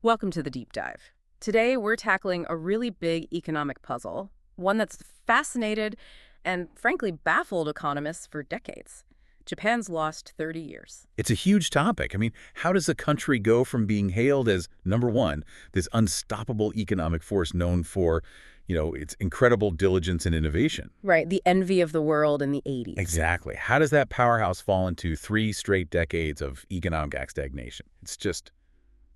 Welcome to the deep dive. Today, we're tackling a really big economic puzzle, one that's fascinated and, frankly, baffled economists for decades. Japan's lost 30 years. It's a huge topic. I mean, how does a country go from being hailed as, number one, this unstoppable economic force known for, its incredible diligence and innovation? Right, the envy of the world in the 80s. Exactly. How does that powerhouse fall into 3 straight decades of economic stagnation? It's just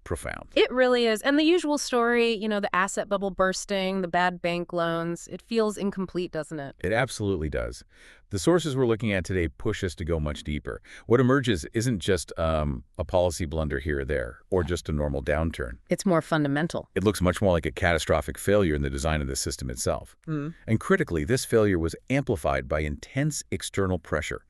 profound. It really is. And the usual story, the asset bubble bursting, the bad bank loans, it feels incomplete, doesn't it? It absolutely does. The sources we're looking at today push us to go much deeper. What emerges isn't just a policy blunder here or there, or just a normal downturn. It's more fundamental. It looks much more like a catastrophic failure in the design of the system itself. And critically, this failure was amplified by intense external pressure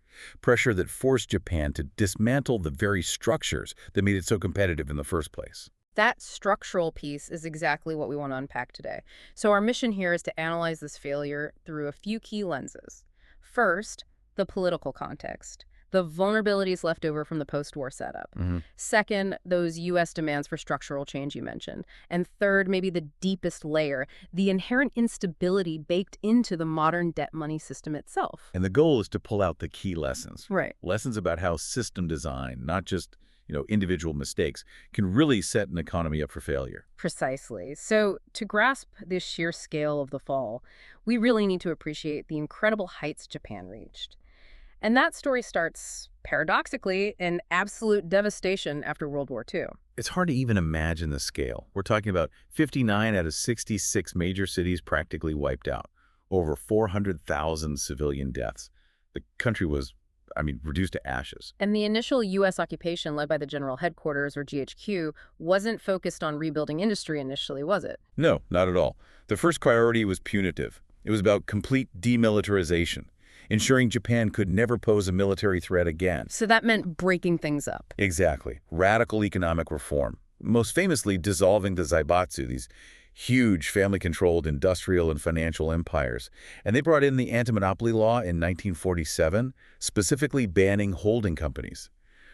that forced Japan to dismantle the very structures that made it so competitive in the first place. That structural piece is exactly what we want to unpack today. So our mission here is to analyze this failure through a few key lenses. First, the political context, the vulnerabilities left over from the post-war setup. Second, those U.S. demands for structural change you mentioned. And third, maybe the deepest layer, the inherent instability baked into the modern debt money system itself. And the goal is to pull out the key lessons. Right. Lessons about how system design, not just individual mistakes, can really set an economy up for failure. Precisely. So to grasp the sheer scale of the fall, we really need to appreciate the incredible heights Japan reached. And that story starts, paradoxically, in absolute devastation after World War II. It's hard to even imagine the scale. We're talking about 59 out of 66 major cities practically wiped out, over 400,000 civilian deaths. The country was, reduced to ashes. And the initial U.S. occupation led by the General Headquarters, or GHQ, wasn't focused on rebuilding industry initially, was it? No, not at all. The first priority was punitive. It was about complete demilitarization, ensuring Japan could never pose a military threat again. So that meant breaking things up. Exactly. Radical economic reform. Most famously, dissolving the zaibatsu, these huge family-controlled industrial and financial empires. And they brought in the anti-monopoly law in 1947, specifically banning holding companies.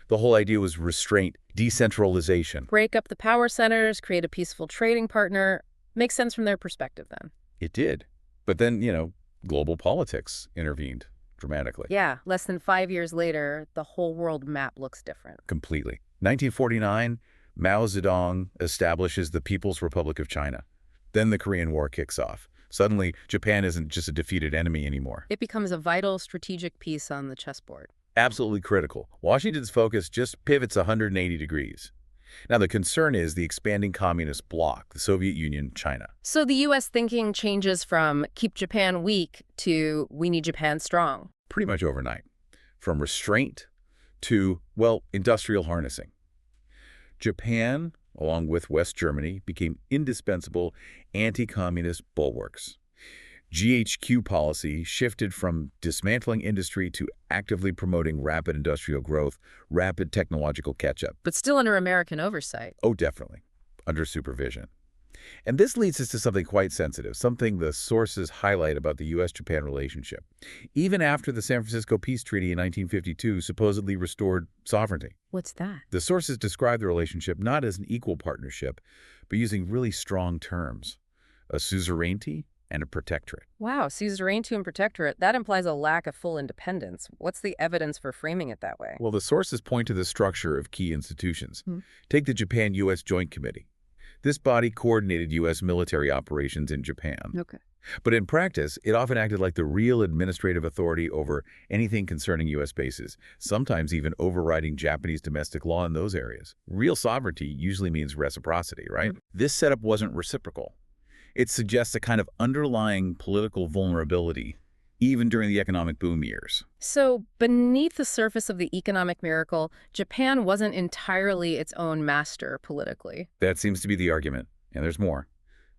The whole idea was restraint, decentralization. Break up the power centers, create a peaceful trading partner. Makes sense from their perspective then. It did. But then, global politics intervened dramatically. Yeah, less than 5 years later, the whole world map looks different. Completely. 1949, Mao Zedong establishes the People's Republic of China. Then the Korean War kicks off. Suddenly, Japan isn't just a defeated enemy anymore. It becomes a vital strategic piece on the chessboard. Absolutely critical. Washington's focus just pivots 180 degrees. Now, the concern is the expanding communist bloc, the Soviet Union, China. So the U.S. thinking changes from keep Japan weak to we need Japan strong. Pretty much overnight. From restraint to, industrial harnessing. Japan, along with West Germany, became indispensable anti-communist bulwarks. GHQ policy shifted from dismantling industry to actively promoting rapid industrial growth, rapid technological catch-up. But still under American oversight. Oh, definitely. Under supervision. And this leads us to something quite sensitive, something the sources highlight about the U.S.-Japan relationship. Even after the San Francisco Peace Treaty in 1952 supposedly restored sovereignty. What's that? The sources describe the relationship not as an equal partnership, but using really strong terms. A suzerainty and a protectorate. Wow, suzerainty and protectorate, that implies a lack of full independence. What's the evidence for framing it that way? Well, the sources point to the structure of key institutions. Take the Japan-U.S. Joint Committee. This body coordinated U.S. military operations in Japan. Okay. But in practice, it often acted like the real administrative authority over anything concerning U.S. bases, sometimes even overriding Japanese domestic law in those areas. Real sovereignty usually means reciprocity, right? This setup wasn't reciprocal. It suggests a kind of underlying political vulnerability, even during the economic boom years. So beneath the surface of the economic miracle, Japan wasn't entirely its own master politically. That seems to be the argument, and there's more.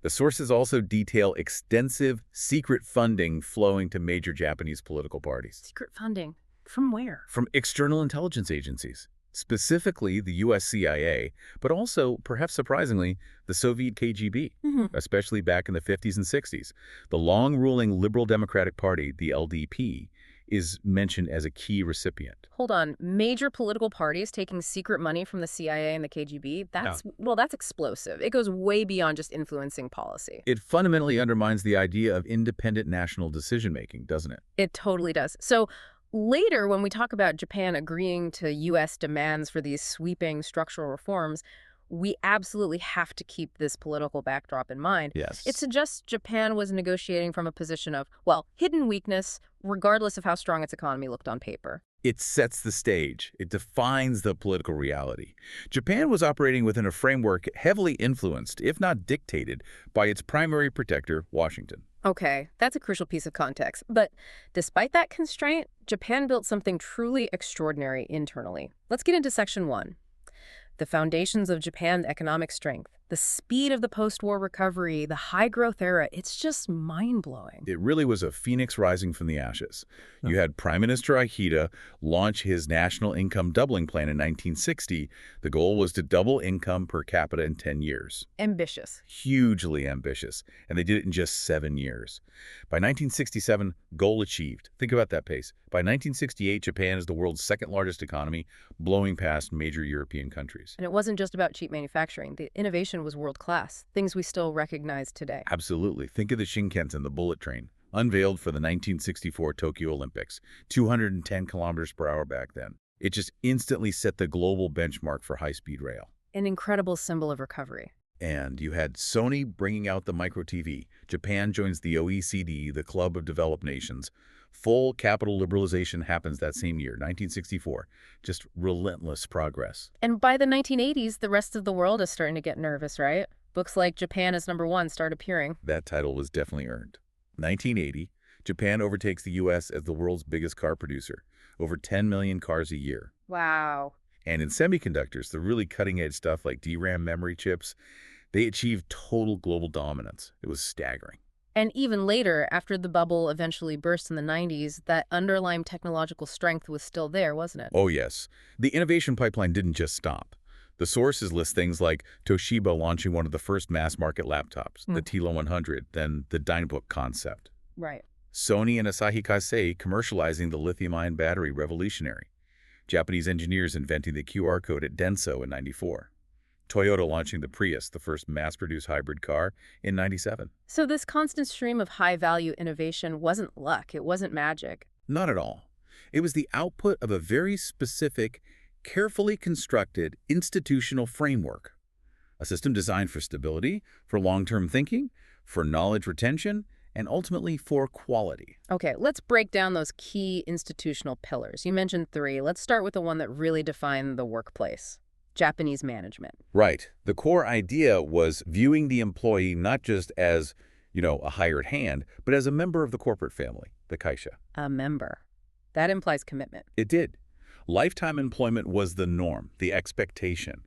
The sources also detail extensive secret funding flowing to major Japanese political parties. Secret funding? From where? From external intelligence agencies, specifically the U.S. CIA, but also, perhaps surprisingly, the Soviet KGB, especially back in the 50s and 60s. The long-ruling Liberal Democratic Party, the LDP, is mentioned as a key recipient. Hold on. Major political parties taking secret money from the CIA and the KGB? That's explosive. It goes way beyond just influencing policy. It fundamentally undermines the idea of independent national decision-making, doesn't it? It totally does. So later, when we talk about Japan agreeing to U.S. demands for these sweeping structural reforms, we absolutely have to keep this political backdrop in mind. It Yes. suggests Japan was negotiating from a position of, well, hidden weakness, regardless of how strong its economy looked on paper. It sets the stage. It defines the political reality. Japan was operating within a framework heavily influenced, if not dictated, by its primary protector, Washington. Okay, that's a crucial piece of context. But despite that constraint, Japan built something truly extraordinary internally. Let's get into Section 1. The foundations of Japan's economic strength, the speed of the post-war recovery, the high-growth era, it's just mind-blowing. It really was a phoenix rising from the ashes. You had Prime Minister Akita launch his national income doubling plan in 1960. The goal was to double income per capita in 10 years. Ambitious. Hugely ambitious, and they did it in just 7 years. By 1967, goal achieved. Think about that pace. By 1968, Japan is the world's second largest economy, blowing past major European countries. And it wasn't just about cheap manufacturing. The innovation was world-class, things we still recognize today. Absolutely. Think of the Shinkansen, the bullet train, unveiled for the 1964 Tokyo Olympics, 210 kilometers per hour back then. It just instantly set the global benchmark for high-speed rail. An incredible symbol of recovery. And you had Sony bringing out the micro TV. Japan joins the OECD, the Club of Developed Nations. Full capital liberalization happens that same year, 1964. Just relentless progress. And by the 1980s, the rest of the world is starting to get nervous, right? Books like Japan is #1 start appearing. That title was definitely earned. 1980, Japan overtakes the U.S. as the world's biggest car producer, over 10 million cars a year. Wow. And in semiconductors, the really cutting-edge stuff like DRAM memory chips, they achieved total global dominance. It was staggering. And even later, after the bubble eventually burst in the 90s, that underlying technological strength was still there, wasn't it? Oh, yes. The innovation pipeline didn't just stop. The sources list things like Toshiba launching one of the first mass-market laptops, the TILA 100, then the Dynabook concept. Right. Sony and Asahi Kasei commercializing the lithium-ion battery, revolutionary. Japanese engineers inventing the QR code at Denso in '94. Toyota launching the Prius, the first mass-produced hybrid car, in '97. So this constant stream of high-value innovation wasn't luck, it wasn't magic. Not at all. It was the output of a very specific, carefully constructed institutional framework. A system designed for stability, for long-term thinking, for knowledge retention, and ultimately for quality. Okay, let's break down those key institutional pillars. You mentioned 3. Let's start with the one that really defined the workplace. Japanese management. Right. The core idea was viewing the employee not just as, a hired hand, but as a member of the corporate family, the kaisha. A member. That implies commitment. It did. Lifetime employment was the norm, the expectation.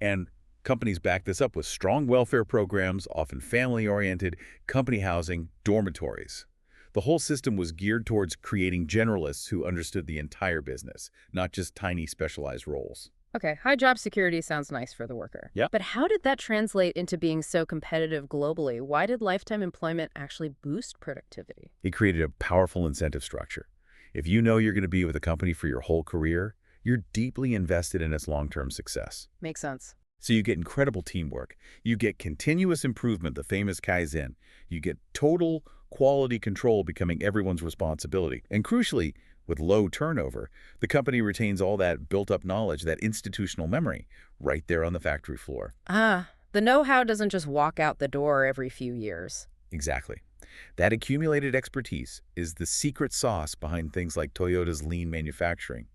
And companies backed this up with strong welfare programs, often family-oriented, company housing, dormitories. The whole system was geared towards creating generalists who understood the entire business, not just tiny specialized roles. Okay, high job security sounds nice for the worker. Yeah. But how did that translate into being so competitive globally? Why did lifetime employment actually boost productivity? It created a powerful incentive structure. If you know you're going to be with a company for your whole career, you're deeply invested in its long-term success. Makes sense. So you get incredible teamwork. You get continuous improvement, the famous Kaizen. You get total quality control becoming everyone's responsibility. And crucially, with low turnover, the company retains all that built-up knowledge, that institutional memory, right there on the factory floor. The know-how doesn't just walk out the door every few years. Exactly. That accumulated expertise is the secret sauce behind things like Toyota's lean manufacturing.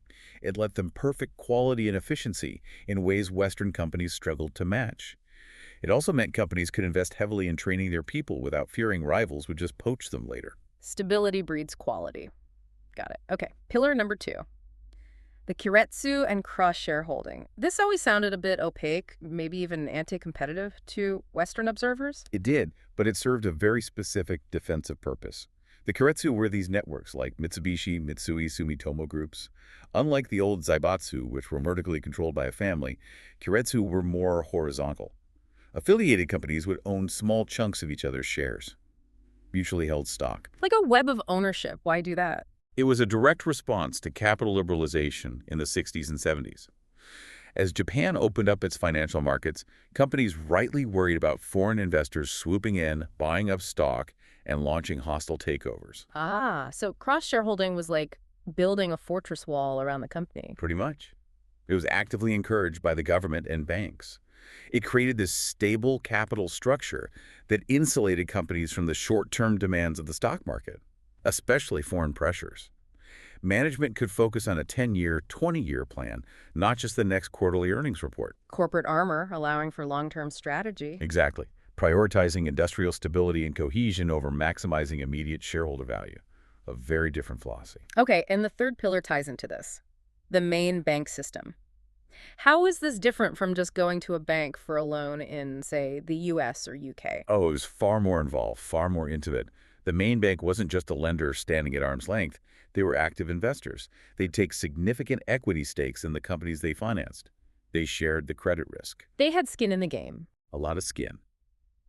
It let them perfect quality and efficiency in ways Western companies struggled to match. It also meant companies could invest heavily in training their people without fearing rivals would just poach them later. Stability breeds quality. Got it. Okay, pillar number 2. The Keiretsu and cross-shareholding. This always sounded a bit opaque, maybe even anti-competitive to Western observers. It did, but it served a very specific defensive purpose. The Keiretsu were these networks like Mitsubishi, Mitsui, Sumitomo groups. Unlike the old Zaibatsu, which were vertically controlled by a family, Keiretsu were more horizontal. Affiliated companies would own small chunks of each other's shares, mutually held stock. Like a web of ownership. Why do that? It was a direct response to capital liberalization in the 60s and 70s. As Japan opened up its financial markets, companies rightly worried about foreign investors swooping in, buying up stock, and launching hostile takeovers. Ah, so cross-shareholding was like building a fortress wall around the company. Pretty much. It was actively encouraged by the government and banks. It created this stable capital structure that insulated companies from the short-term demands of the stock market, especially foreign pressures. Management could focus on a 10-year, 20-year plan, not just the next quarterly earnings report. Corporate armor, allowing for long-term strategy. Exactly. Prioritizing industrial stability and cohesion over maximizing immediate shareholder value. A very different philosophy. Okay, and the third pillar ties into this, the main bank system. How is this different from just going to a bank for a loan in, say, the US or UK? Oh, it was far more involved, far more intimate. The main bank wasn't just a lender standing at arm's length. They were active investors. They'd take significant equity stakes in the companies they financed. They shared the credit risk. They had skin in the game. A lot of skin.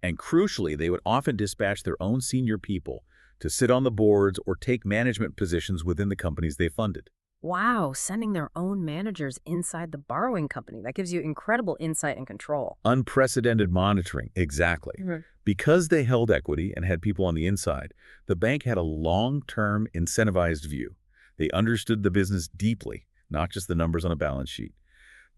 And crucially, they would often dispatch their own senior people to sit on the boards or take management positions within the companies they funded. Wow, sending their own managers inside the borrowing company. That gives you incredible insight and control. Unprecedented monitoring, exactly. Because they held equity and had people on the inside, the bank had a long-term incentivized view. They understood the business deeply, not just the numbers on a balance sheet.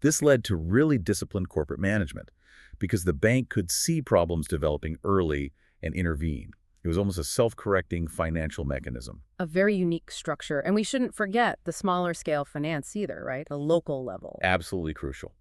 This led to really disciplined corporate management because the bank could see problems developing early and intervene. It was almost a self-correcting financial mechanism. A very unique structure. And we shouldn't forget the smaller scale finance either, right? The local level. Absolutely crucial.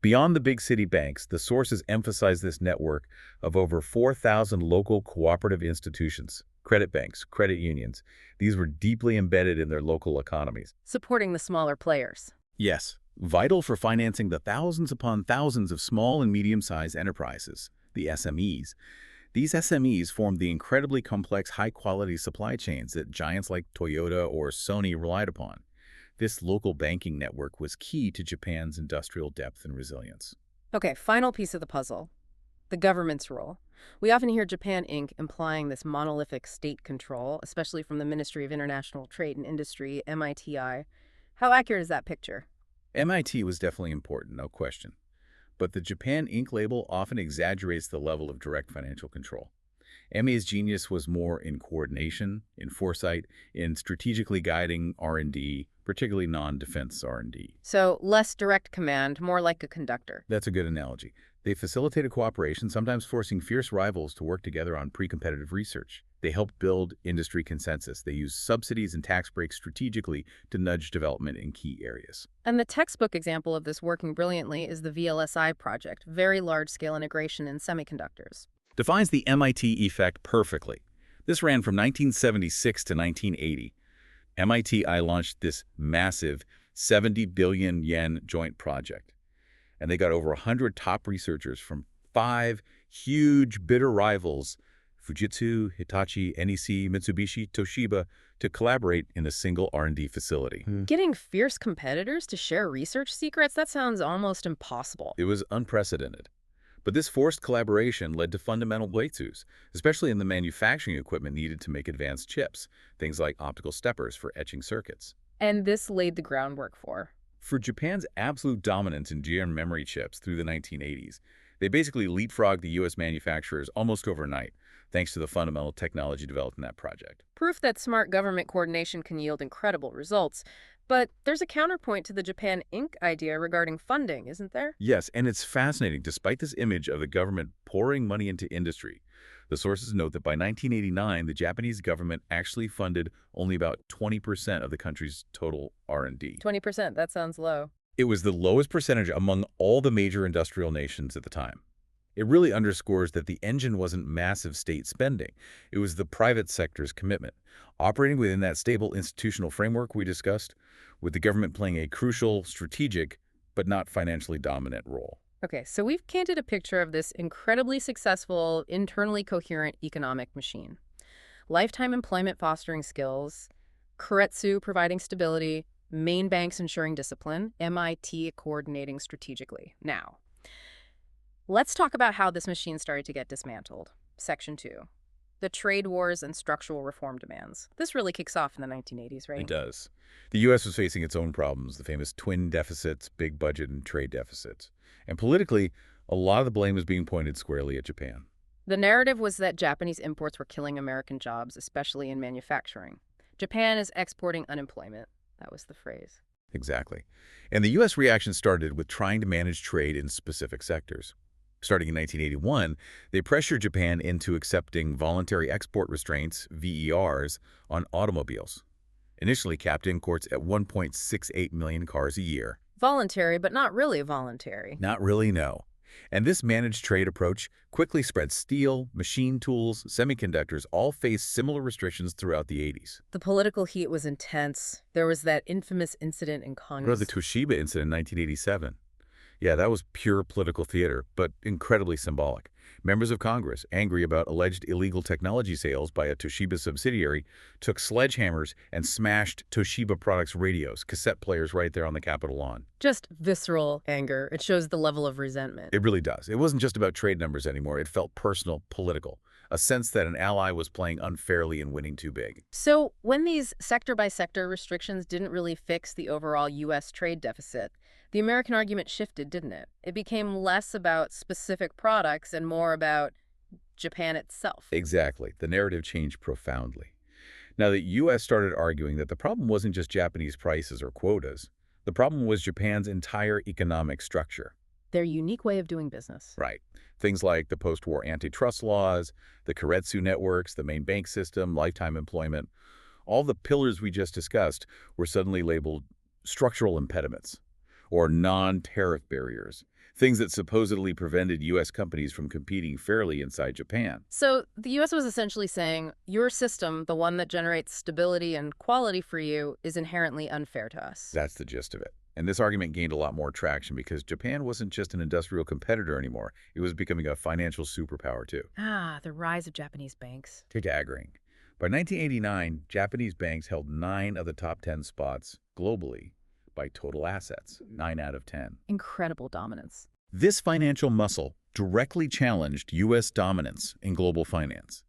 Beyond the big city banks, the sources emphasize this network of over 4,000 local cooperative institutions, credit banks, credit unions. These were deeply embedded in their local economies. Supporting the smaller players. Yes, vital for financing the thousands upon thousands of small and medium-sized enterprises, the SMEs. These SMEs formed the incredibly complex high-quality supply chains that giants like Toyota or Sony relied upon. This local banking network was key to Japan's industrial depth and resilience. Okay, final piece of the puzzle. The government's role. We often hear Japan Inc. implying this monolithic state control, especially from the Ministry of International Trade and Industry, MITI. How accurate is that picture? MIT was definitely important, no question. But the Japan Inc. label often exaggerates the level of direct financial control. MI's genius was more in coordination, in foresight, in strategically guiding R&D, particularly non-defense R&D. So less direct command, more like a conductor. That's a good analogy. They facilitated cooperation, sometimes forcing fierce rivals to work together on pre-competitive research. They helped build industry consensus. They used subsidies and tax breaks strategically to nudge development in key areas. And the textbook example of this working brilliantly is the VLSI project, very large-scale integration in semiconductors. Defines the MIT effect perfectly. This ran from 1976 to 1980. MITI launched this massive 70 billion yen joint project. And they got over 100 top researchers from 5 huge bitter rivals, Fujitsu, Hitachi, NEC, Mitsubishi, Toshiba, to collaborate in a single R&D facility. Getting fierce competitors to share research secrets? That sounds almost impossible. It was unprecedented. But this forced collaboration led to fundamental breakthroughs, especially in the manufacturing equipment needed to make advanced chips, things like optical steppers for etching circuits. And this laid the groundwork For Japan's absolute dominance in GM memory chips through the 1980s, they basically leapfrogged the U.S. manufacturers almost overnight, thanks to the fundamental technology developed in that project. proof that smart government coordination can yield incredible results. But there's a counterpoint to the Japan Inc. idea regarding funding, isn't there? Yes, and it's fascinating. Despite this image of the government pouring money into industry, the sources note that by 1989, the Japanese government actually funded only about 20% of the country's total R&D. 20%, that sounds low. It was the lowest percentage among all the major industrial nations at the time. It really underscores that the engine wasn't massive state spending. It was the private sector's commitment, operating within that stable institutional framework we discussed, with the government playing a crucial, strategic, but not financially dominant role. Okay, so we've painted a picture of this incredibly successful, internally coherent economic machine. Lifetime employment fostering skills, Keiretsu providing stability, main banks ensuring discipline, MIT coordinating strategically. Now, let's talk about how this machine started to get dismantled. Section 2. the trade wars and structural reform demands. This really kicks off in the 1980s, It right? does. The U.S. was facing its own problems, the famous twin deficits, big budget, and trade deficits. And politically, a lot of the blame was being pointed squarely at Japan. The narrative was that Japanese imports were killing American jobs, especially in manufacturing. Japan is exporting unemployment. That was the phrase. Exactly. And the U.S. reaction started with trying to manage trade in specific sectors. Starting in 1981, they pressured Japan into accepting voluntary export restraints, VERs, on automobiles. Initially capped imports at 1.68 million cars a year. Voluntary, but not really voluntary. Not really, no. And this managed trade approach quickly spread. Steel, machine tools, semiconductors all faced similar restrictions throughout the 80s. The political heat was intense. There was that infamous incident in What Congress. about the Toshiba incident in 1987? Yeah, that was pure political theater, but incredibly symbolic. Members of Congress, angry about alleged illegal technology sales by a Toshiba subsidiary, took sledgehammers and smashed Toshiba products' radios, cassette players right there on the Capitol lawn. Just visceral anger. It shows the level of resentment. It really does. It wasn't just about trade numbers anymore. It felt personal, political. A sense that an ally was playing unfairly and winning too big. So when these sector-by-sector restrictions didn't really fix the overall U.S. trade deficit, the American argument shifted, didn't it? It became less about specific products and more about Japan itself. Exactly. The narrative changed profoundly. Now, the U.S. started arguing that the problem wasn't just Japanese prices or quotas. The problem was Japan's entire economic structure. Their unique way of doing business. Right. Things like the post-war antitrust laws, the Keiretsu networks, the main bank system, lifetime employment. All the pillars we just discussed were suddenly labeled structural impediments or non-tariff barriers, things that supposedly prevented U.S. companies from competing fairly inside Japan. So the U.S. was essentially saying, your system, the one that generates stability and quality for you, is inherently unfair to us. That's the gist of it. And this argument gained a lot more traction because Japan wasn't just an industrial competitor anymore. It was becoming a financial superpower, too. Ah, the rise of Japanese banks. Staggering. By 1989, Japanese banks held 9 of the top 10 spots globally by total assets, 9 out of 10. Incredible dominance. This financial muscle directly challenged U.S. dominance in global finance.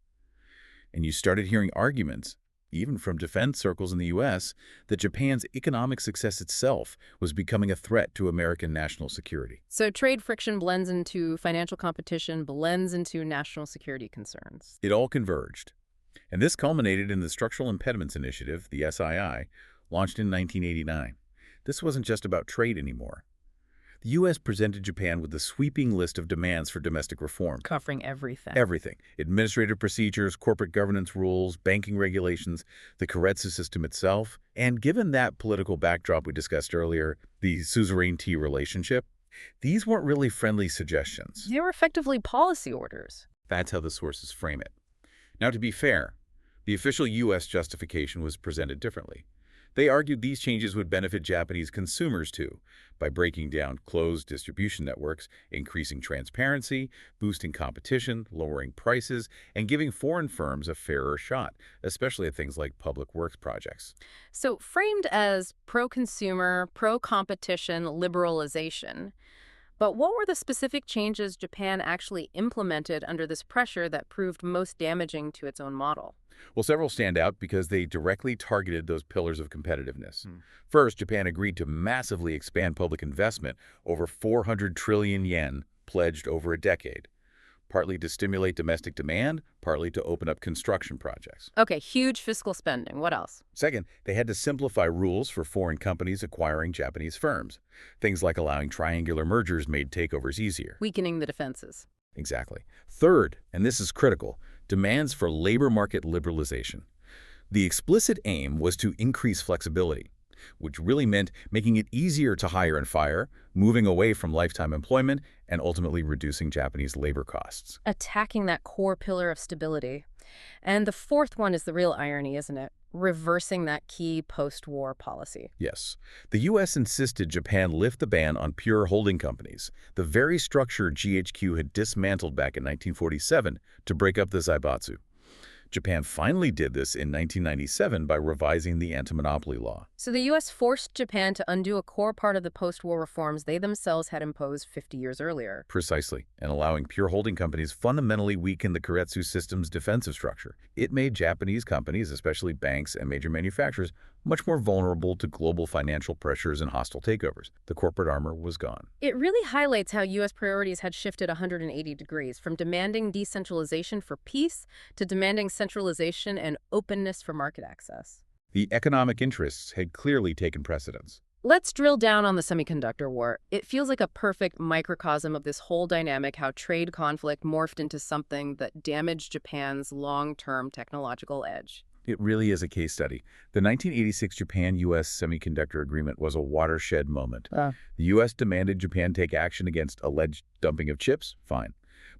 And you started hearing arguments, even from defense circles in the U.S., that Japan's economic success itself was becoming a threat to American national security. So trade friction blends into financial competition, blends into national security concerns. It all converged. And this culminated in the Structural Impediments Initiative, the SII, launched in 1989. This wasn't just about trade anymore. The U.S. presented Japan with a sweeping list of demands for domestic reform. Covering everything. Everything. Administrative procedures, corporate governance rules, banking regulations, the Keiretsu system itself. And given that political backdrop we discussed earlier, the Suzerainty relationship, these weren't really friendly suggestions. They were effectively policy orders. That's how the sources frame it. Now, to be fair, the official U.S. justification was presented differently. They argued these changes would benefit Japanese consumers, too, by breaking down closed distribution networks, increasing transparency, boosting competition, lowering prices, and giving foreign firms a fairer shot, especially at things like public works projects. So framed as pro-consumer, pro-competition, liberalization. But what were the specific changes Japan actually implemented under this pressure that proved most damaging to its own model? Well, several stand out because they directly targeted those pillars of competitiveness. First, Japan agreed to massively expand public investment, over 400 trillion yen pledged over a decade, partly to stimulate domestic demand, partly to open up construction projects. Okay, huge fiscal spending. What else? Second, they had to simplify rules for foreign companies acquiring Japanese firms. Things like allowing triangular mergers made takeovers easier. Weakening the defenses. Exactly. Third, and this is critical, demands for labor market liberalization. The explicit aim was to increase flexibility, which really meant making it easier to hire and fire, moving away from lifetime employment, and ultimately reducing Japanese labor costs. Attacking that core pillar of stability. And the fourth one is the real irony, isn't it? Reversing that key post-war policy. Yes. The U.S. insisted Japan lift the ban on pure holding companies, the very structure GHQ had dismantled back in 1947 to break up the zaibatsu. Japan finally did this in 1997 by revising the anti-monopoly law. So the U.S. forced Japan to undo a core part of the post-war reforms they themselves had imposed 50 years earlier. Precisely, and allowing pure holding companies fundamentally weaken the Keiretsu system's defensive structure. It made Japanese companies, especially banks and major manufacturers, much more vulnerable to global financial pressures and hostile takeovers. The corporate armor was gone. It really highlights how U.S. priorities had shifted 180 degrees, from demanding decentralization for peace to demanding centralization and openness for market access. The economic interests had clearly taken precedence. Let's drill down on the semiconductor war. It feels like a perfect microcosm of this whole dynamic, how trade conflict morphed into something that damaged Japan's long-term technological edge. It really is a case study. The 1986 Japan-U.S. Semiconductor Agreement was a watershed moment. The U.S. demanded Japan take action against alleged dumping of chips, fine.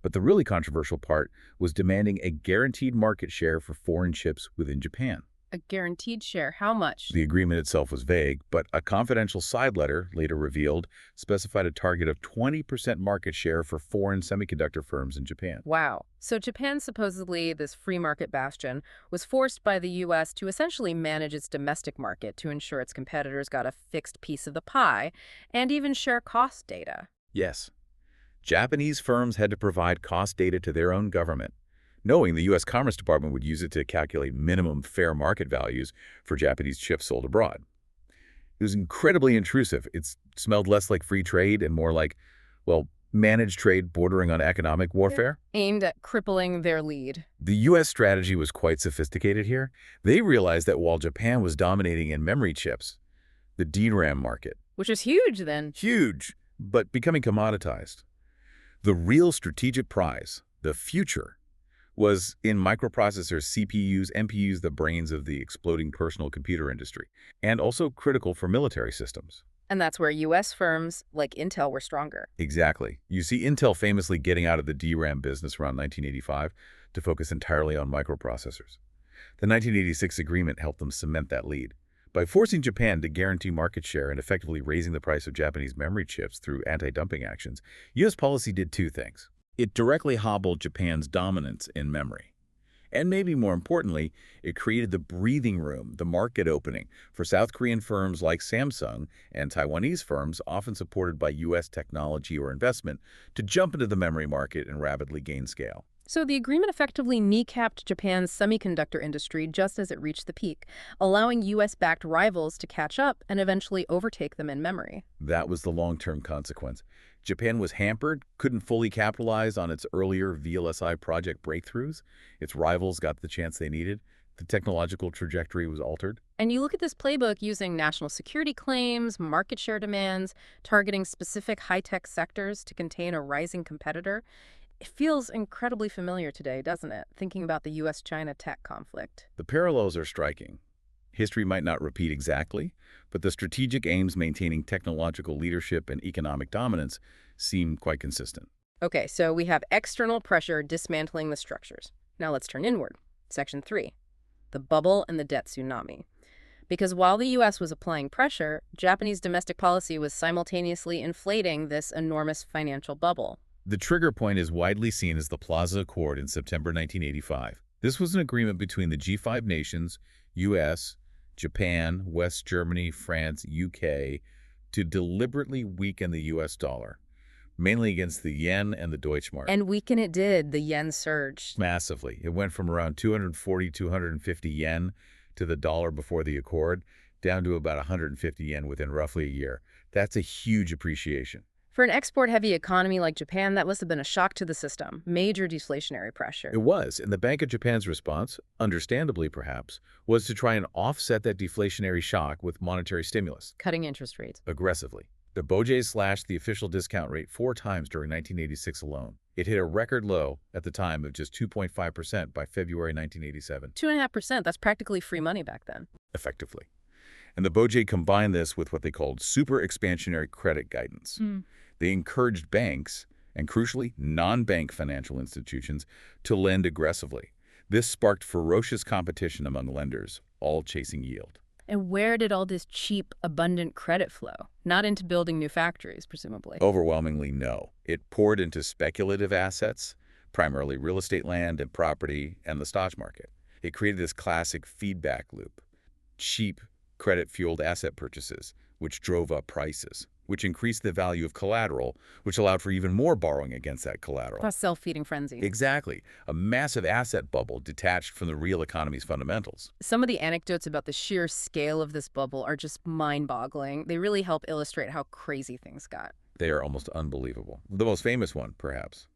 But the really controversial part was demanding a guaranteed market share for foreign chips within Japan. A guaranteed share, how much? The agreement itself was vague, but a confidential side letter, later revealed, specified a target of 20% market share for foreign semiconductor firms in Japan. Wow. So Japan, supposedly this free market bastion, was forced by the U.S. to essentially manage its domestic market to ensure its competitors got a fixed piece of the pie and even share cost data. Yes. Japanese firms had to provide cost data to their own government, knowing the U.S. Commerce Department would use it to calculate minimum fair market values for Japanese chips sold abroad. It was incredibly intrusive. It smelled less like free trade and more like, well, managed trade bordering on economic warfare. Aimed at crippling their lead. The U.S. strategy was quite sophisticated here. They realized that while Japan was dominating in memory chips, the DRAM market, Which is huge then. huge, but becoming commoditized. The real strategic prize, the future, was in microprocessors, CPUs, MPUs, the brains of the exploding personal computer industry, and also critical for military systems. And that's where U.S. firms like Intel were stronger. Exactly. You see Intel famously getting out of the DRAM business around 1985 to focus entirely on microprocessors. The 1986 agreement helped them cement that lead. By forcing Japan to guarantee market share and effectively raising the price of Japanese memory chips through anti-dumping actions, U.S. policy did two things. It directly hobbled Japan's dominance in memory. And maybe more importantly, it created the breathing room, the market opening, for South Korean firms like Samsung and Taiwanese firms, often supported by U.S. technology or investment, to jump into the memory market and rapidly gain scale. So the agreement effectively kneecapped Japan's semiconductor industry just as it reached the peak, allowing U.S.-backed rivals to catch up and eventually overtake them in memory. That was the long-term consequence. Japan was hampered, couldn't fully capitalize on its earlier VLSI project breakthroughs. Its rivals got the chance they needed. The technological trajectory was altered. And you look at this playbook using national security claims, market share demands, targeting specific high-tech sectors to contain a rising competitor. It feels incredibly familiar today, doesn't it? Thinking about the U.S.-China tech conflict. The parallels are striking. History might not repeat exactly, but the strategic aims maintaining technological leadership and economic dominance seem quite consistent. Okay, so we have external pressure dismantling the structures. Now let's turn inward. Section 3, the bubble and the debt tsunami. Because while the U.S. was applying pressure, Japanese domestic policy was simultaneously inflating this enormous financial bubble. The trigger point is widely seen as the Plaza Accord in September 1985. This was an agreement between the G5 nations, U.S., Japan, West Germany, France, UK, to deliberately weaken the U.S. dollar, mainly against the yen and the Deutschmark. And weaken it did. The yen surged. Massively. It went from around 240, 250 yen to the dollar before the accord, down to about 150 yen within roughly a year. That's a huge appreciation. For an export-heavy economy like Japan, that must have been a shock to the system. Major deflationary pressure. It was, and the Bank of Japan's response, understandably perhaps, was to try and offset that deflationary shock with monetary stimulus. Cutting interest rates. Aggressively. The BOJ slashed the official discount rate 4 times during 1986 alone. It hit a record low at the time of just 2.5% by February 1987. 2.5%, that's practically free money back then. Effectively. And the BOJ combined this with what they called super expansionary credit guidance. They encouraged banks, and crucially, non-bank financial institutions, to lend aggressively. This sparked ferocious competition among lenders, all chasing yield. And where did all this cheap, abundant credit flow? Not into building new factories, presumably. Overwhelmingly, no. It poured into speculative assets, primarily real estate land and property, and the stock market. It created this classic feedback loop. Cheap, credit-fueled asset purchases, which drove up prices, which increased the value of collateral, which allowed for even more borrowing against that collateral. A self-feeding frenzy. Exactly. A massive asset bubble detached from the real economy's fundamentals. Some of the anecdotes about the sheer scale of this bubble are just mind-boggling. They really help illustrate how crazy things got. They are almost unbelievable. The most famous one, perhaps.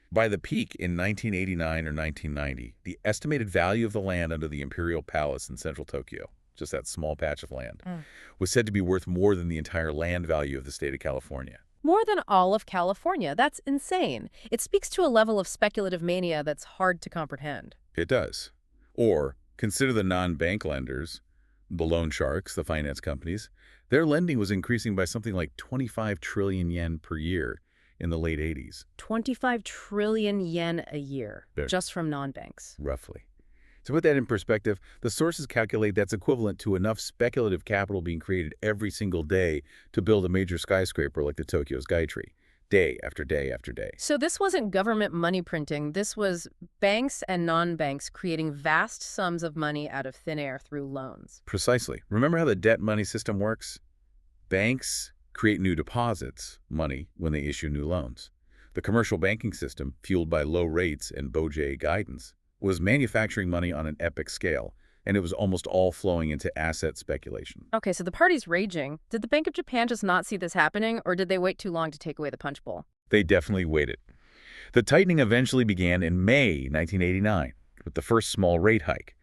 By the peak in 1989 or 1990, the estimated value of the land under the Imperial Palace in central Tokyo, just that small patch of land, was said to be worth more than the entire land value of the state of California. More than all of California. That's insane. It speaks to a level of speculative mania that's hard to comprehend. It does. Or consider the non-bank lenders, the loan sharks, the finance companies. Their lending was increasing by something like 25 trillion yen per year in the late 80s. 25 trillion yen a year, There. just from non-banks. Roughly. To put that in perspective, the sources calculate that's equivalent to enough speculative capital being created every single day to build a major skyscraper like the Tokyo Skytree, day after day after day. So this wasn't government money printing. This was banks and non-banks creating vast sums of money out of thin air through loans. Precisely. Remember how the debt money system works? Banks create new deposits, money, when they issue new loans. The commercial banking system, fueled by low rates and BOJ guidance, was manufacturing money on an epic scale, and it was almost all flowing into asset speculation. Okay, so the party's raging. Did the Bank of Japan just not see this happening, or did they wait too long to take away the punch bowl? They definitely waited. The tightening eventually began in May 1989 with the first small rate hike.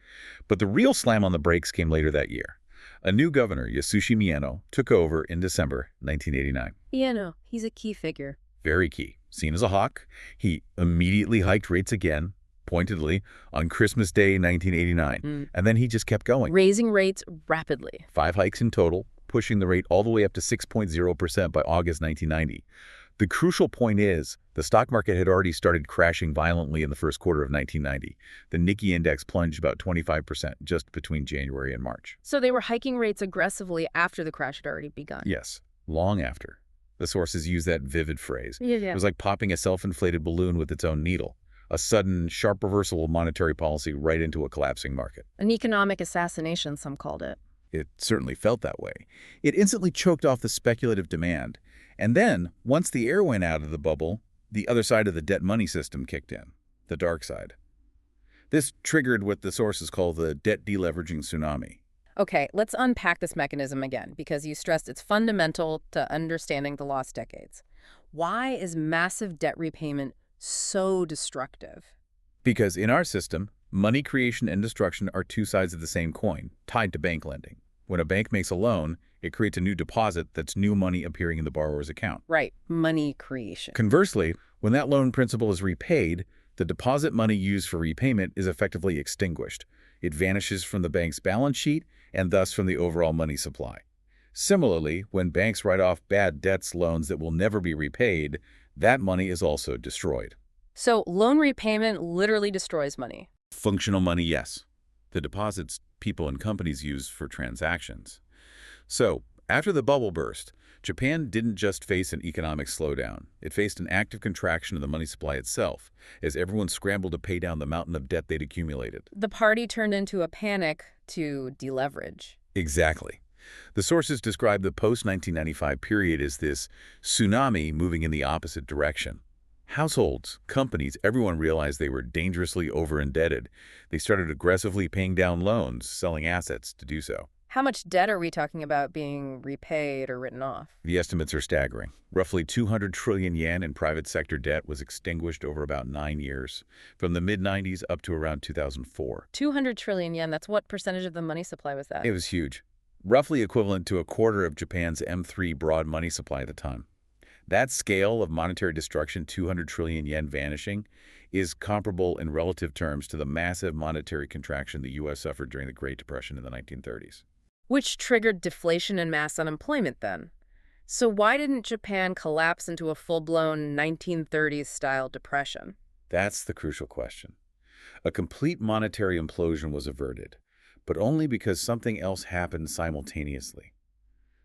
But the real slam on the brakes came later that year. A new governor, Yasushi Mieno, took over in December 1989. Mieno, he's a key figure. Very key. Seen as a hawk, he immediately hiked rates again, pointedly, on Christmas Day 1989. And then he just kept going. Raising rates rapidly. 5 hikes in total, pushing the rate all the way up to 6.0% by August 1990. The crucial point is, the stock market had already started crashing violently in the first quarter of 1990. The Nikkei index plunged about 25% just between January and March. So they were hiking rates aggressively after the crash had already begun. Yes, long after. The sources use that vivid phrase. Yeah. It was like popping a self-inflated balloon with its own needle. A sudden, sharp reversal of monetary policy right into a collapsing market. An economic assassination, some called it. It certainly felt that way. It instantly choked off the speculative demand. And then, once the air went out of the bubble, the other side of the debt money system kicked in, the dark side. This triggered what the sources call the debt deleveraging tsunami. Okay, let's unpack this mechanism again, because you stressed it's fundamental to understanding the lost decades. Why is massive debt repayment so destructive? Because in our system, money creation and destruction are two sides of the same coin, tied to bank lending. When a bank makes a loan, it creates a new deposit that's new money appearing in the borrower's account. Right, money creation. Conversely, when that loan principal is repaid, the deposit money used for repayment is effectively extinguished. It vanishes from the bank's balance sheet and thus from the overall money supply. Similarly, when banks write off bad debts loans that will never be repaid, that money is also destroyed. So loan repayment literally destroys money. Functional money, yes. The deposits people and companies use for transactions. So, after the bubble burst, Japan didn't just face an economic slowdown. It faced an active contraction of the money supply itself, as everyone scrambled to pay down the mountain of debt they'd accumulated. The party turned into a panic to deleverage. Exactly. The sources describe the post-1995 period as this tsunami moving in the opposite direction. Households, companies, everyone realized they were dangerously over-indebted. They started aggressively paying down loans, selling assets to do so. How much debt are we talking about being repaid or written off? The estimates are staggering. Roughly 200 trillion yen in private sector debt was extinguished over about 9 years, from the mid-90s up to around 2004. 200 trillion yen, that's what percentage of the money supply was that? It was huge. Roughly equivalent to a quarter of Japan's M3 broad money supply at the time. That scale of monetary destruction, 200 trillion yen vanishing, is comparable in relative terms to the massive monetary contraction the U.S. suffered during the Great Depression in the 1930s. Which triggered deflation and mass unemployment then. So why didn't Japan collapse into a full-blown 1930s-style depression? That's the crucial question. A complete monetary implosion was averted, but only because something else happened simultaneously.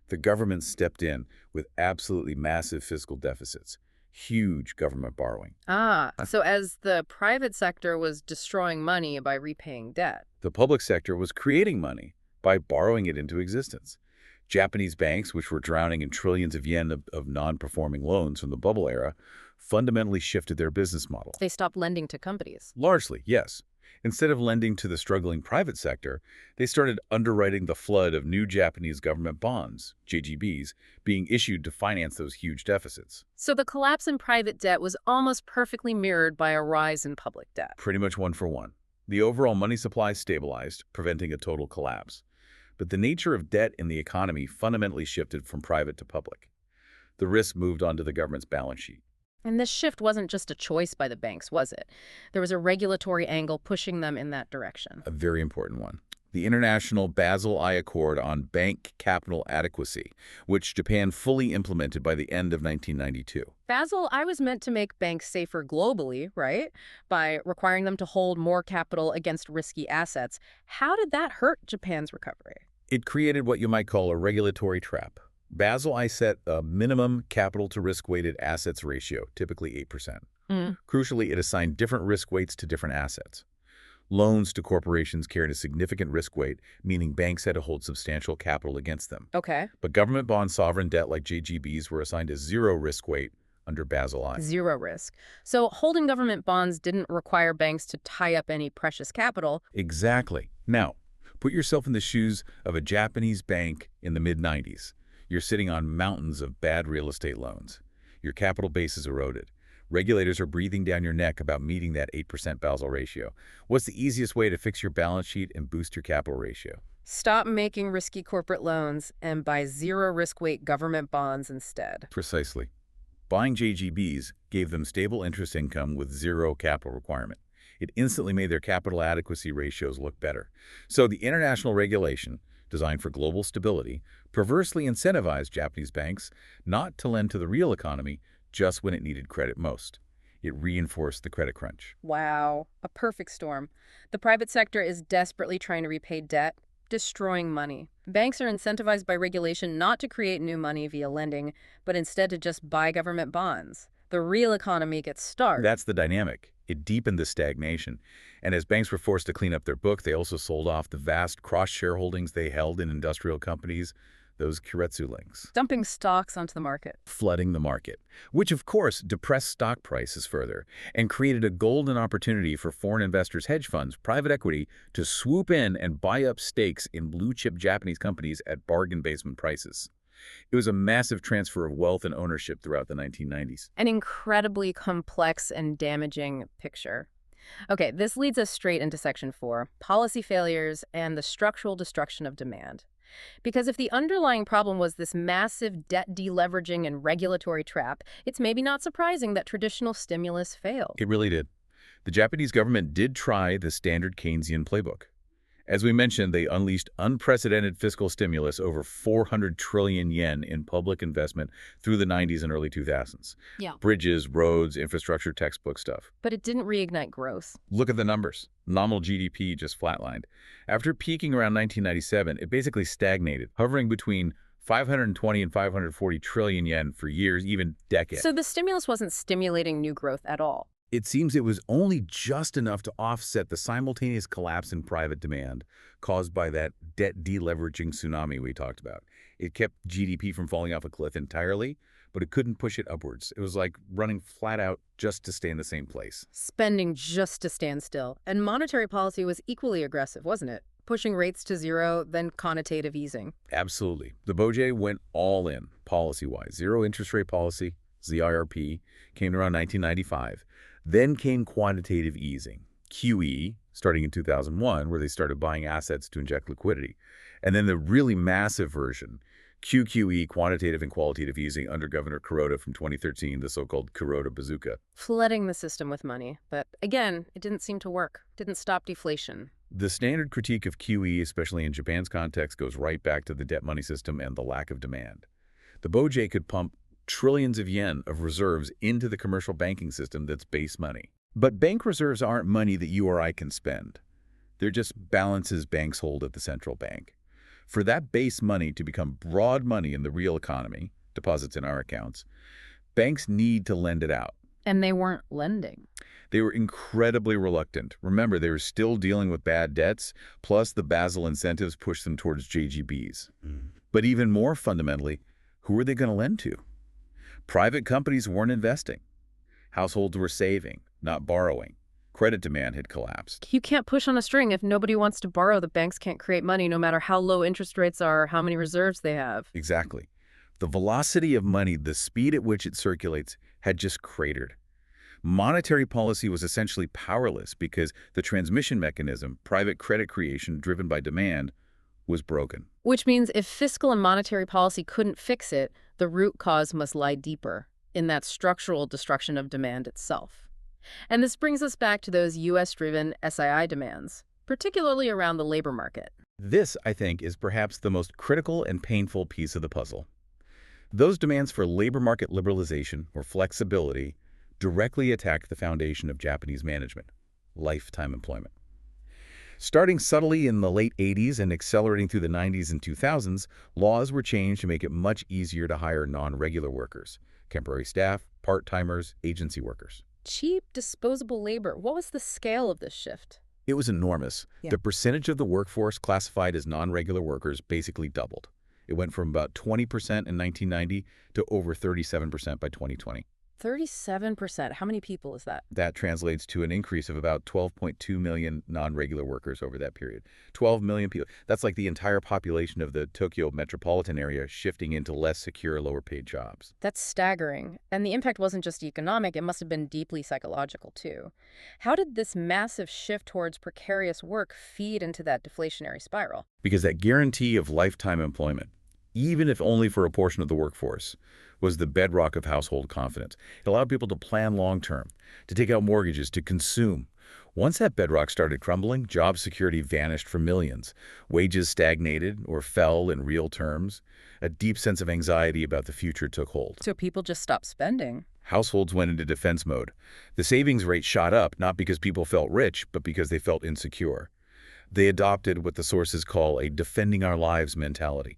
The government stepped in with absolutely massive fiscal deficits, huge government borrowing. So as the private sector was destroying money by repaying debt. The public sector was creating money by borrowing it into existence. Japanese banks, which were drowning in trillions of yen of non-performing loans from the bubble era, fundamentally shifted their business model. They stopped lending to companies. Largely, yes. Instead of lending to the struggling private sector, they started underwriting the flood of new Japanese government bonds, JGBs, being issued to finance those huge deficits. So the collapse in private debt was almost perfectly mirrored by a rise in public debt. Pretty much one for one. The overall money supply stabilized, preventing a total collapse. But the nature of debt in the economy fundamentally shifted from private to public. The risk moved onto the government's balance sheet. And this shift wasn't just a choice by the banks, was it? There was a regulatory angle pushing them in that direction. A very important one. The International Basel I Accord on Bank Capital Adequacy, which Japan fully implemented by the end of 1992. Basel I was meant to make banks safer globally, right? By requiring them to hold more capital against risky assets. How did that hurt Japan's recovery? It created what you might call a regulatory trap. Basel I set a minimum capital-to-risk-weighted assets ratio, typically 8%. Crucially, it assigned different risk weights to different assets. Loans to corporations carried a significant risk weight, meaning banks had to hold substantial capital against them. Okay. But government bond sovereign debt like JGBs were assigned a zero risk weight under Basel I. Zero risk. So holding government bonds didn't require banks to tie up any precious capital. Exactly. Now, put yourself in the shoes of a Japanese bank in the mid-90s. You're sitting on mountains of bad real estate loans. Your capital base is eroded. Regulators are breathing down your neck about meeting that 8% Basel ratio. What's the easiest way to fix your balance sheet and boost your capital ratio? Stop making risky corporate loans and buy zero risk weight government bonds instead. Precisely. Buying JGBs gave them stable interest income with zero capital requirement. It instantly made their capital adequacy ratios look better. So the international regulation, designed for global stability, perversely incentivized Japanese banks not to lend to the real economy just when it needed credit most. It reinforced the credit crunch. Wow, a perfect storm. The private sector is desperately trying to repay debt, destroying money. Banks are incentivized by regulation not to create new money via lending, but instead to just buy government bonds. The real economy gets starved. That's the dynamic. It deepened the stagnation. And as banks were forced to clean up their book, they also sold off the vast cross-shareholdings they held in industrial companies, those Keiretsu links. Dumping stocks onto the market. Flooding the market, which of course depressed stock prices further and created a golden opportunity for foreign investors, hedge funds, private equity to swoop in and buy up stakes in blue-chip Japanese companies at bargain basement prices. It was a massive transfer of wealth and ownership throughout the 1990s. An incredibly complex and damaging picture. Okay, this leads us straight into Section 4, policy failures and the structural destruction of demand. Because if the underlying problem was this massive debt deleveraging and regulatory trap, it's maybe not surprising that traditional stimulus failed. It really did. The Japanese government did try the standard Keynesian playbook. As we mentioned, they unleashed unprecedented fiscal stimulus, over 400 trillion yen in public investment through the 90s and early 2000s. Yeah. Bridges, roads, infrastructure, textbook stuff. But it didn't reignite growth. Look at the numbers. Nominal GDP just flatlined. After peaking around 1997, it basically stagnated, hovering between 520 and 540 trillion yen for years, even decades. So the stimulus wasn't stimulating new growth at all. It seems it was only just enough to offset the simultaneous collapse in private demand caused by that debt deleveraging tsunami we talked about. It kept GDP from falling off a cliff entirely, but it couldn't push it upwards. It was like running flat out just to stay in the same place. Spending just to stand still. And monetary policy was equally aggressive, wasn't it? Pushing rates to zero, then quantitative easing. Absolutely. The BOJ went all in, policy-wise. Zero interest rate policy, ZIRP, came around 1995. Then came quantitative easing, QE, starting in 2001, where they started buying assets to inject liquidity. And then the really massive version, QQE, quantitative and qualitative easing, under Governor Kuroda from 2013, the so-called Kuroda bazooka. Flooding the system with money. But again, it didn't seem to work. Didn't stop deflation. The standard critique of QE, especially in Japan's context, goes right back to the debt money system and the lack of demand. The BOJ could pump trillions of yen of reserves into the commercial banking system that's base money. But bank reserves aren't money that you or I can spend. They're just balances banks hold at the central bank. For that base money to become broad money in the real economy, deposits in our accounts, banks need to lend it out. And they weren't lending. They were incredibly reluctant. Remember, they were still dealing with bad debts, plus the Basel incentives pushed them towards JGBs. But even more fundamentally, who were they going to lend to? Private companies weren't investing. Households were saving, not borrowing. Credit demand had collapsed. You can't push on a string if nobody wants to borrow. The banks can't create money no matter how low interest rates are or how many reserves they have. Exactly. The velocity of money, the speed at which it circulates, had just cratered. Monetary policy was essentially powerless because the transmission mechanism, private credit creation driven by demand, was broken. Which means if fiscal and monetary policy couldn't fix it, the root cause must lie deeper, in that structural destruction of demand itself. And this brings us back to those U.S.-driven SII demands, particularly around the labor market. This, I think, is perhaps the most critical and painful piece of the puzzle. Those demands for labor market liberalization or flexibility directly attacked the foundation of Japanese management, lifetime employment. Starting subtly in the late 80s and accelerating through the 90s and 2000s, laws were changed to make it much easier to hire non-regular workers, temporary staff, part-timers, agency workers. Cheap, disposable labor. What was the scale of this shift? It was enormous. Yeah. The percentage of the workforce classified as non-regular workers basically doubled. It went from about 20% in 1990 to over 37% by 2020. 37%. How many people is that? That translates to an increase of about 12.2 million non-regular workers over that period. 12 million people. That's like the entire population of the Tokyo metropolitan area shifting into less secure, lower-paid jobs. That's staggering. And the impact wasn't just economic, it must have been deeply psychological, too. How did this massive shift towards precarious work feed into that deflationary spiral? Because that guarantee of lifetime employment, even if only for a portion of the workforce, was the bedrock of household confidence. It allowed people to plan long-term, to take out mortgages, to consume. Once that bedrock started crumbling, job security vanished for millions. Wages stagnated or fell in real terms. A deep sense of anxiety about the future took hold. So people just stopped spending. Households went into defense mode. The savings rate shot up, not because people felt rich, but because they felt insecure. They adopted what the sources call a defending our lives mentality.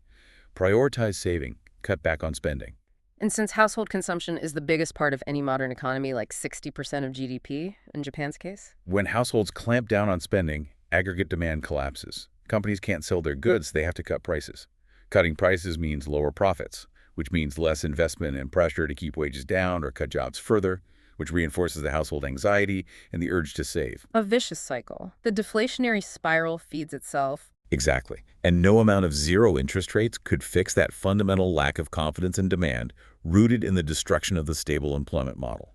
Prioritize saving, cut back on spending. And since household consumption is the biggest part of any modern economy, like 60% of GDP in Japan's case? When households clamp down on spending, aggregate demand collapses. Companies can't sell their goods, they have to cut prices. Cutting prices means lower profits, which means less investment and pressure to keep wages down or cut jobs further, which reinforces the household anxiety and the urge to save. A vicious cycle. The deflationary spiral feeds itself. Exactly. And no amount of zero interest rates could fix that fundamental lack of confidence and demand rooted in the destruction of the stable employment model.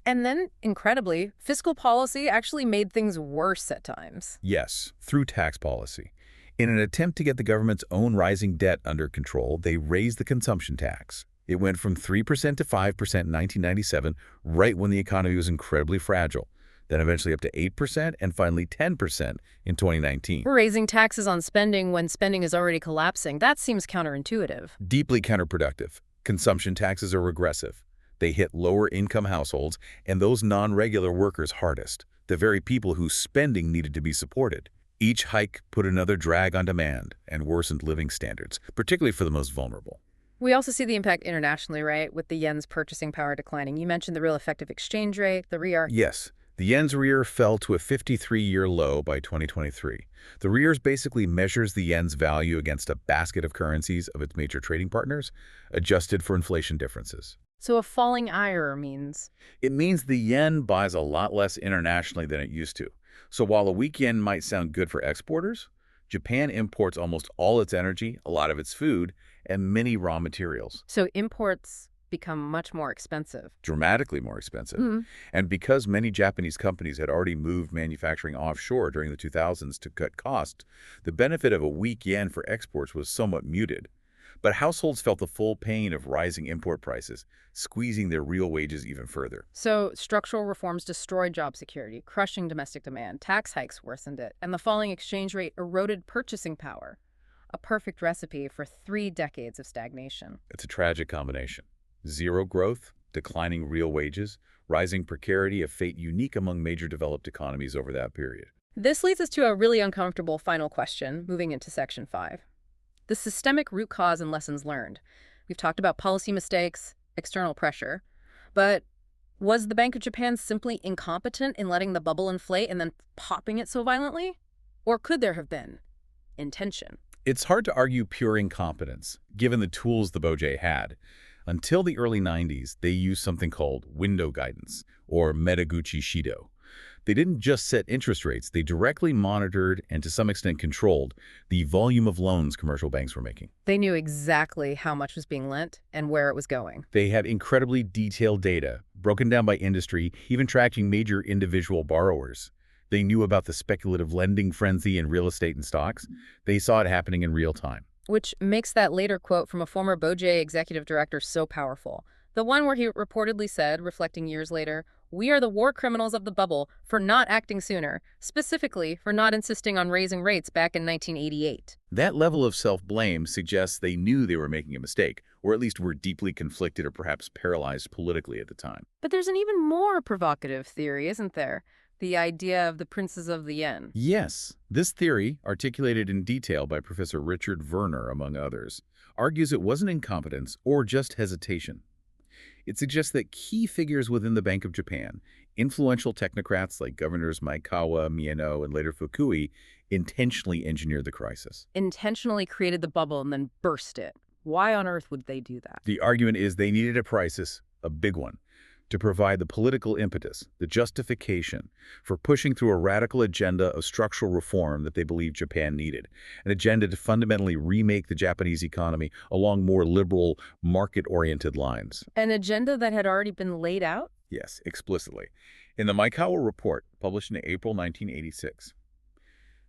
And then, incredibly, fiscal policy actually made things worse at times. Yes, through tax policy. In an attempt to get the government's own rising debt under control, they raised the consumption tax. It went from 3% to 5% in 1997, right when the economy was incredibly fragile. Then eventually up to 8% and finally 10% in 2019. We're raising taxes on spending when spending is already collapsing. That seems counterintuitive. Deeply counterproductive. Consumption taxes are regressive. They hit lower-income households and those non-regular workers hardest, the very people whose spending needed to be supported. Each hike put another drag on demand and worsened living standards, particularly for the most vulnerable. We also see the impact internationally, right, with the yen's purchasing power declining. You mentioned the real effective exchange rate, the REAR. Yes. The yen's rear fell to a 53-year low by 2023. The rears basically measures the yen's value against a basket of currencies of its major trading partners, adjusted for inflation differences. So a falling IR means? It means the yen buys a lot less internationally than it used to. So while a weak yen might sound good for exporters, Japan imports almost all its energy, a lot of its food, and many raw materials. So imports become much more expensive. Dramatically more expensive. And because many Japanese companies had already moved manufacturing offshore during the 2000s to cut costs, the benefit of a weak yen for exports was somewhat muted. But households felt the full pain of rising import prices, squeezing their real wages even further. So structural reforms destroyed job security, crushing domestic demand, tax hikes worsened it, and the falling exchange rate eroded purchasing power. A perfect recipe for 3 decades of stagnation. It's a tragic combination. Zero growth, declining real wages, rising precarity, a fate unique among major developed economies over that period. This leads us to a really uncomfortable final question, moving into Section 5. The systemic root cause and lessons learned. We've talked about policy mistakes, external pressure, but Was the Bank of Japan simply incompetent in letting the bubble inflate and then popping it so violently? Or could there have been intention? It's hard to argue pure incompetence, given the tools the BOJ had. Until the early 90s, they used something called window guidance, or Metaguchi Shido. They didn't just set interest rates, they directly monitored and to some extent controlled the volume of loans commercial banks were making. They knew exactly how much was being lent and where it was going. They had incredibly detailed data, broken down by industry, even tracking major individual borrowers. They knew about the speculative lending frenzy in real estate and stocks. They saw it happening in real time. Which makes that later quote from a former BOJ executive director so powerful. The one where he reportedly said, reflecting years later, "We are the war criminals of the bubble for not acting sooner, specifically for not insisting on raising rates back in 1988. That level of self-blame suggests they knew they were making a mistake, or at least were deeply conflicted or perhaps paralyzed politically at the time. But there's an even more provocative theory, isn't there? The idea of the princes of the yen. Yes, this theory, articulated in detail by Professor Richard Werner, among others, argues it wasn't incompetence or just hesitation. It suggests that key figures within the Bank of Japan, influential technocrats like Governors Maekawa, Miyano, and later Fukui, intentionally engineered the crisis. Intentionally created the bubble and then burst it. Why on earth would they do that? The argument is they needed a crisis, a big one, to provide the political impetus, the justification for pushing through a radical agenda of structural reform that they believed Japan needed, an agenda to fundamentally remake the Japanese economy along more liberal, market-oriented lines. An agenda that had already been laid out? Yes, explicitly. In the Maekawa Report, published in April 1986.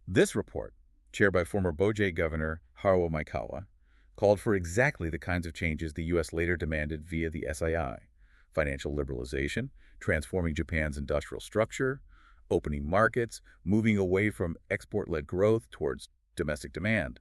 This report, chaired by former BOJ Governor Haruo Maekawa, called for exactly the kinds of changes the U.S. later demanded via the SII. Financial liberalization, transforming Japan's industrial structure, opening markets, moving away from export-led growth towards domestic demand,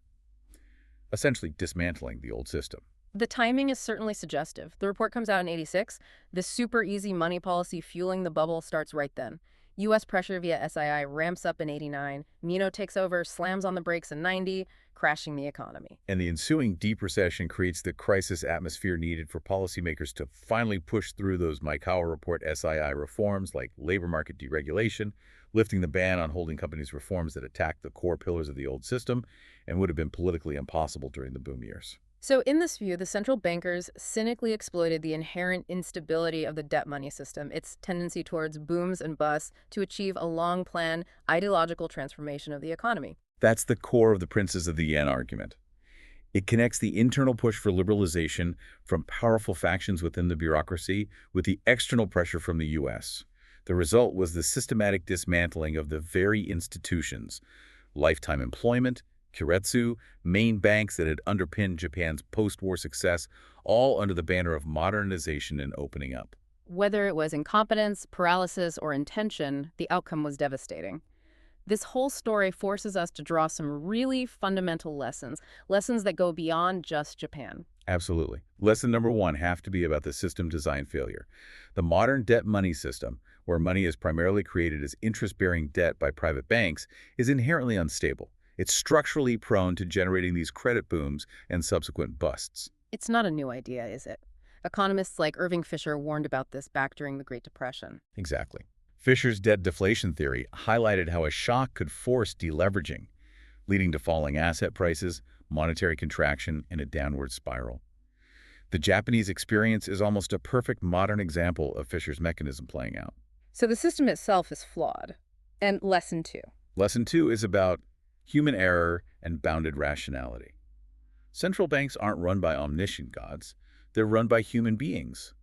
essentially dismantling the old system. The timing is certainly suggestive. The report comes out in '86. The super easy money policy fueling the bubble starts right then. U.S. pressure via SII ramps up in '89. Mino takes over, slams on the brakes in '90, crashing the economy. And the ensuing deep recession creates the crisis atmosphere needed for policymakers to finally push through those Maekawa Report SII reforms like labor market deregulation, lifting the ban on holding companies reforms that attack the core pillars of the old system and would have been politically impossible during the boom years. So in this view, the central bankers cynically exploited the inherent instability of the debt money system, its tendency towards booms and busts, to achieve a long-planned ideological transformation of the economy. That's the core of the princes of the yen argument. It connects the internal push for liberalization from powerful factions within the bureaucracy with the external pressure from the U.S. The result was the systematic dismantling of the very institutions, lifetime employment, Keiretsu, main banks that had underpinned Japan's post-war success, all under the banner of modernization and opening up. Whether it was incompetence, paralysis, or intention, the outcome was devastating. This whole story forces us to draw some really fundamental lessons that go beyond just Japan. Absolutely. Lesson number one has to be about the system design failure. The modern debt money system, where money is primarily created as interest-bearing debt by private banks, is inherently unstable. It's structurally prone to generating these credit booms and subsequent busts. It's not a new idea, is it? Economists like Irving Fisher warned about this back during the Great Depression. Exactly. Fisher's debt deflation theory highlighted how a shock could force deleveraging, leading to falling asset prices, monetary contraction, and a downward spiral. The Japanese experience is almost a perfect modern example of Fisher's mechanism playing out. So the system itself is flawed. And lesson two. Lesson two is about human error and bounded rationality. Central banks aren't run by omniscient gods. They're run by human beings.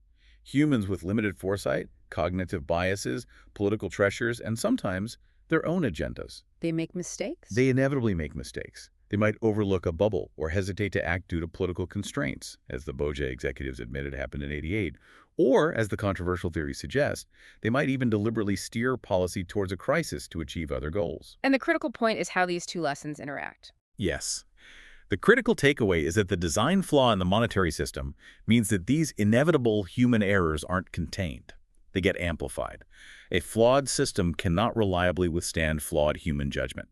Humans with limited foresight, cognitive biases, political treasures, and sometimes their own agendas. They make mistakes? They inevitably make mistakes. They might overlook a bubble or hesitate to act due to political constraints, as the BOJ executives admitted happened in '88. Or, as the controversial theory suggests, they might even deliberately steer policy towards a crisis to achieve other goals. And the critical point is how these two lessons interact. Yes. The critical takeaway is that the design flaw in the monetary system means that these inevitable human errors aren't contained. They get amplified. A flawed system cannot reliably withstand flawed human judgment.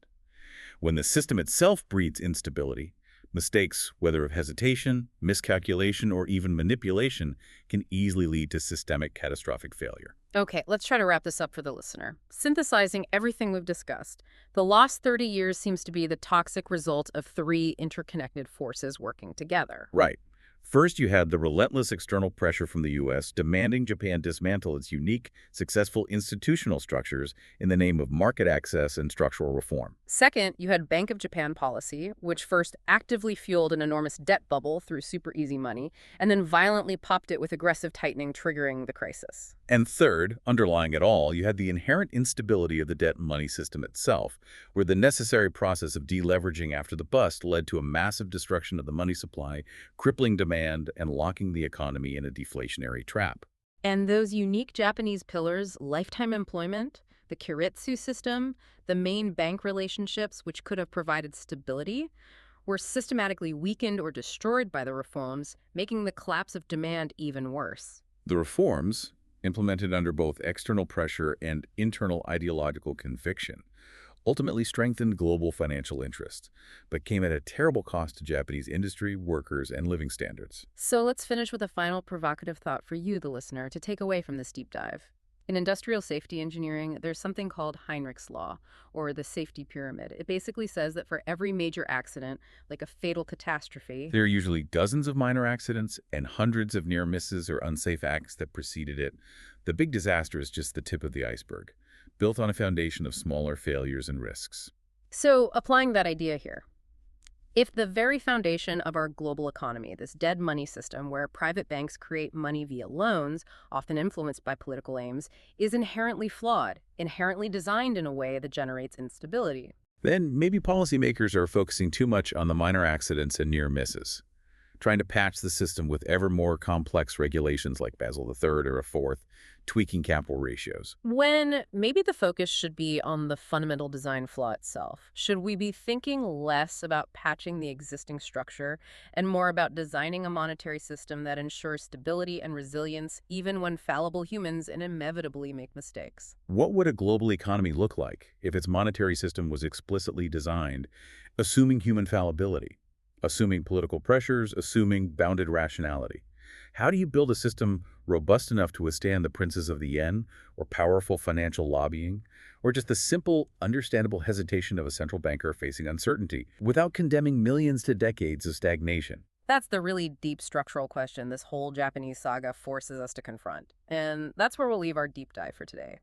When the system itself breeds instability, Mistakes, whether of hesitation, miscalculation, or even manipulation, can easily lead to systemic catastrophic failure. Okay, let's try to wrap this up for the listener. Synthesizing everything we've discussed, the lost 30 years seems to be the toxic result of three interconnected forces working together. Right. First, you had the relentless external pressure from the U.S. demanding Japan dismantle its unique, successful institutional structures in the name of market access and structural reform. Second, you had Bank of Japan policy, which first actively fueled an enormous debt bubble through super easy money, and then violently popped it with aggressive tightening, triggering the crisis. And third, underlying it all, you had the inherent instability of the debt and money system itself, where the necessary process of deleveraging after the bust led to a massive destruction of the money supply, crippling demand, and locking the economy in a deflationary trap. And those unique Japanese pillars, lifetime employment, the Keiretsu system, the main bank relationships, which could have provided stability, were systematically weakened or destroyed by the reforms, making the collapse of demand even worse. The reforms, implemented under both external pressure and internal ideological conviction, ultimately strengthened global financial interests, but came at a terrible cost to Japanese industry, workers, and living standards. So let's finish with a final provocative thought for you, the listener, to take away from this deep dive. In industrial safety engineering, there's something called Heinrich's Law, or the safety pyramid. It basically says that for every major accident, like a fatal catastrophe, There are usually dozens of minor accidents and hundreds of near misses or unsafe acts that preceded it. The big disaster is just the tip of the iceberg, built on a foundation of smaller failures and risks. so applying that idea here, if the very foundation of our global economy, this dead money system where private banks create money via loans, often influenced by political aims, is inherently flawed, inherently designed in a way that generates instability. Then maybe policymakers are focusing too much on the minor accidents and near misses, trying to patch the system with ever more complex regulations like Basel III or Ep.4, tweaking capital ratios. When maybe the focus should be on the fundamental design flaw itself. Should we be thinking less about patching the existing structure and more about designing a monetary system that ensures stability and resilience even when fallible humans inevitably make mistakes? What would a global economy look like if its monetary system was explicitly designed, assuming human fallibility, assuming political pressures, assuming bounded rationality? How do you build a system robust enough to withstand the princes of the yen, or powerful financial lobbying, or just the simple, understandable hesitation of a central banker facing uncertainty, without condemning millions to decades of stagnation? That's the really deep structural question this whole Japanese saga forces us to confront. And that's where we'll leave our deep dive for today.